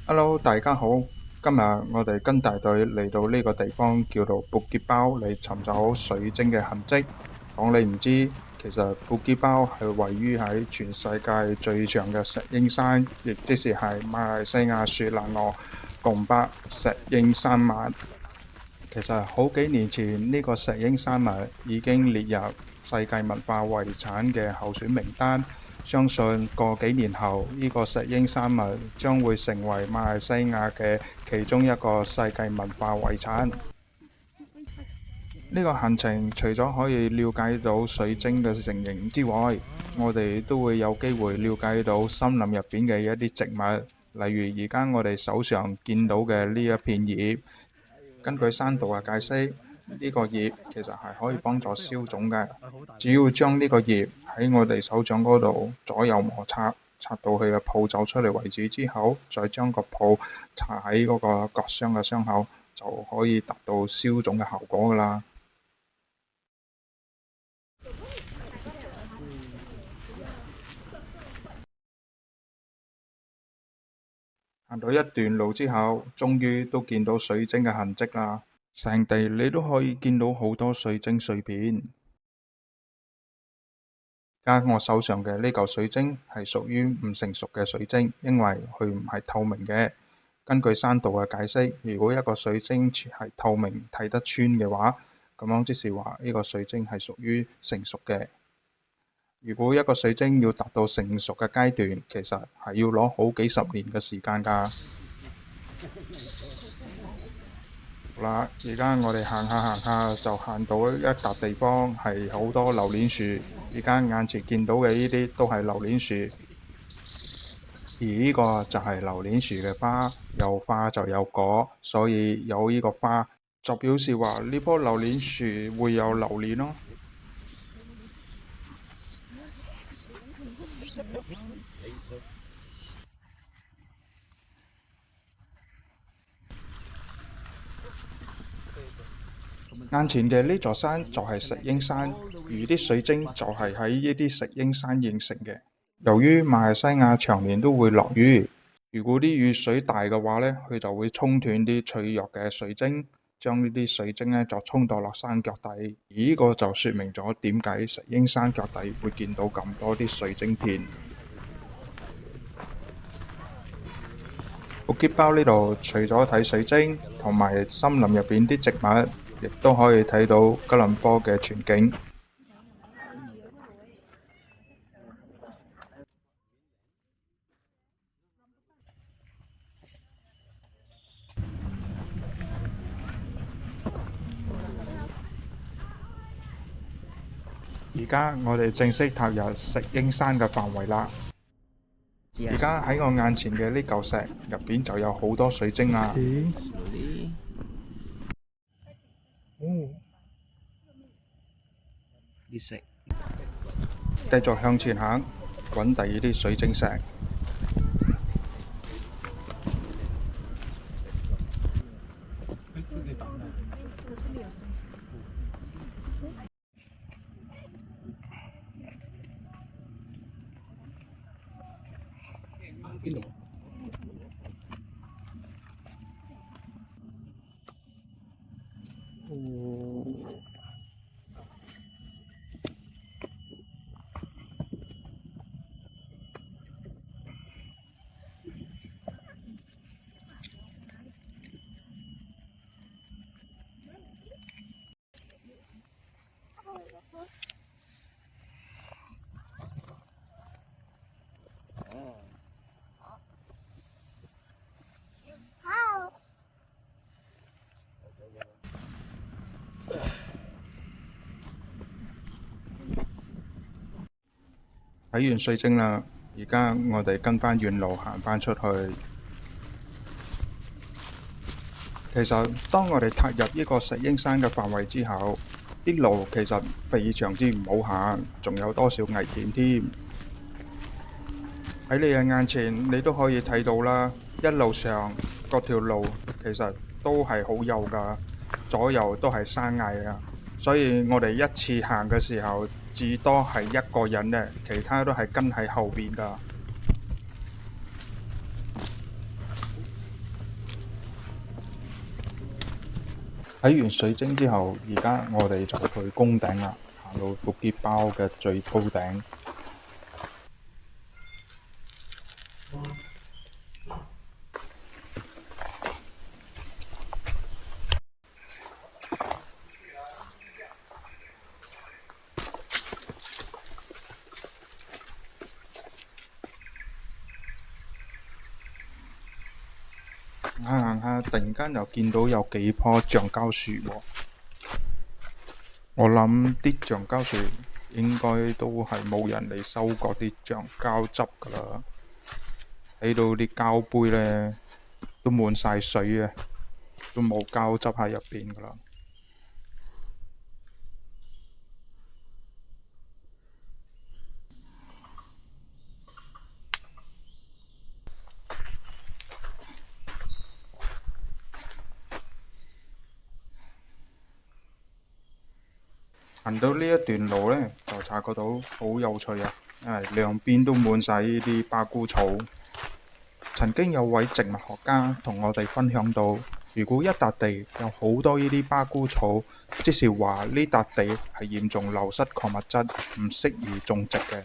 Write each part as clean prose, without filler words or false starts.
Hello，大家好。今日我哋跟大隊嚟到呢個地方叫做布吉包嚟尋找水晶嘅痕跡。講你唔知，其實布吉包係位於喺全世界最長嘅石英山，亦即是係馬來西亞雪蘭莪拱北石英山脈。其實好幾年前呢個石英山脈已經列入世界文化遺產嘅候選名單。相信過幾年後，呢個石英山脈將會成為馬來西亞嘅其中一個世界文化遺產。呢個行程除咗可以了解到水晶嘅成形之外，我哋都會有機會了解到森林入邊嘅一啲植物，例如而家我哋手上見到嘅呢一片葉。根據山道嘅解釋，呢個葉其實係可以幫助消腫嘅。只要將呢個葉喺我哋手掌嗰度左右摩擦，擦到佢嘅泡走出嚟為止之後，再將個泡搽喺嗰個割傷嘅傷口，就可以達到消腫嘅效果㗎啦。行到一段路之後，終於都見到水晶嘅痕跡啦。成地你都可以見到好多水晶碎片。而家我手上嘅呢嚿水晶係屬於唔成熟嘅水晶，因為佢唔係透明嘅。根據山道嘅解釋，如果一個水晶係透明睇得穿嘅話，咁樣即是話呢個水晶係屬於成熟嘅。如果一個水晶要達到成熟嘅階段，其實係要攞好幾十年嘅時間㗎。好啦，而家我哋行下行下就行到一笪地方係好多榴蓮樹。而家眼前見到嘅呢啲都係榴蓮樹，而呢個就係榴蓮樹嘅花，有花就有果，所以有呢個花就表示話呢棵榴蓮樹會有榴蓮咯。眼前嘅呢座山就係石英山，而啲水晶就係喺呢啲石英山形成嘅。由於馬來西亞長年都會落雨，如果啲雨水大嘅話呢，佢就會沖斷啲脆弱嘅水晶，將呢啲水晶呢就沖到落山腳底。而呢個就說明咗點解石英山腳底會見到咁多啲水晶片。布吉包呢度除咗睇水晶同埋森林入邊啲植物，亦都可以睇到吉隆坡嘅全景。而家我哋正式踏入石英山嘅範圍啦。而家喺我眼前嘅呢嚿石入邊就有好多水晶啦。哦，繼續向前行，揾第二啲水晶石。睇完水晶啦，而家我哋跟返原路行返出去。其實當我哋踏入呢個石英山嘅範圍之後，啲路其實非常之唔好行，仲有多少危險添。喺你嘅眼前，你都可以睇到啦，一路上嗰條路其實都係好幼㗎，左右都係山崖啊，所以我哋一次行嘅時候，至多係一個人呢，其他都係跟喺後邊㗎。睇完水晶之後，而家我哋就去攻頂啦，行到布吉包嘅最高頂。行行下，突然間又見到有幾棵橡膠樹喎。我諗啲橡膠樹應該都係冇人嚟收嗰啲橡膠汁㗎啦。睇到啲膠杯呢，都滿晒水啊，都冇膠汁喺入邊㗎啦。行到呢一段路呢，就察覺到好有趣啊，因為兩邊都滿晒呢啲巴菇草。曾經有位植物學家同我哋分享到，如果一笪地有好多呢啲巴菇草，即是話呢笪地係嚴重流失礦物質，唔適宜種植嘅。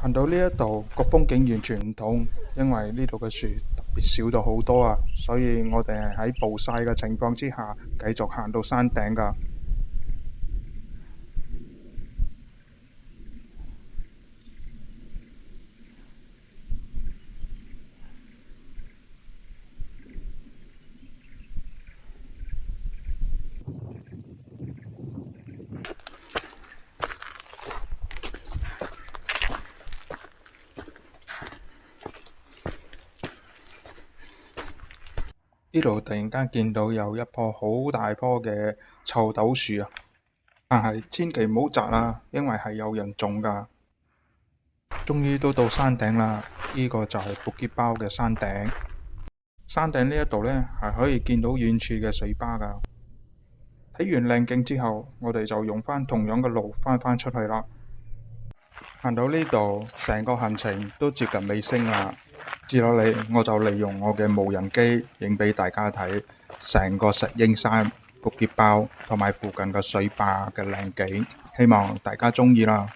行到呢一度個風景完全唔同，因為呢度嘅樹特別少咗好多啊，所以我哋係喺暴曬嘅情況之下繼續行到山頂㗎。呢度突然間見到有一棵好大棵嘅臭豆樹啊，但係千祈唔好摘啊，因為係有人種㗎。終於都到山頂啦，呢個就係布吉包嘅山頂。山頂呢一度呢，係可以見到遠處嘅水壩㗎。睇完靚景之後，我哋就用返同樣嘅路返出去啦。行到呢度，成個行程都接近尾聲啦。接落嚟，我就利用我嘅無人機影俾大家睇成個石英山、布吉包同埋附近嘅水壩嘅靚景，希望大家鍾意啦。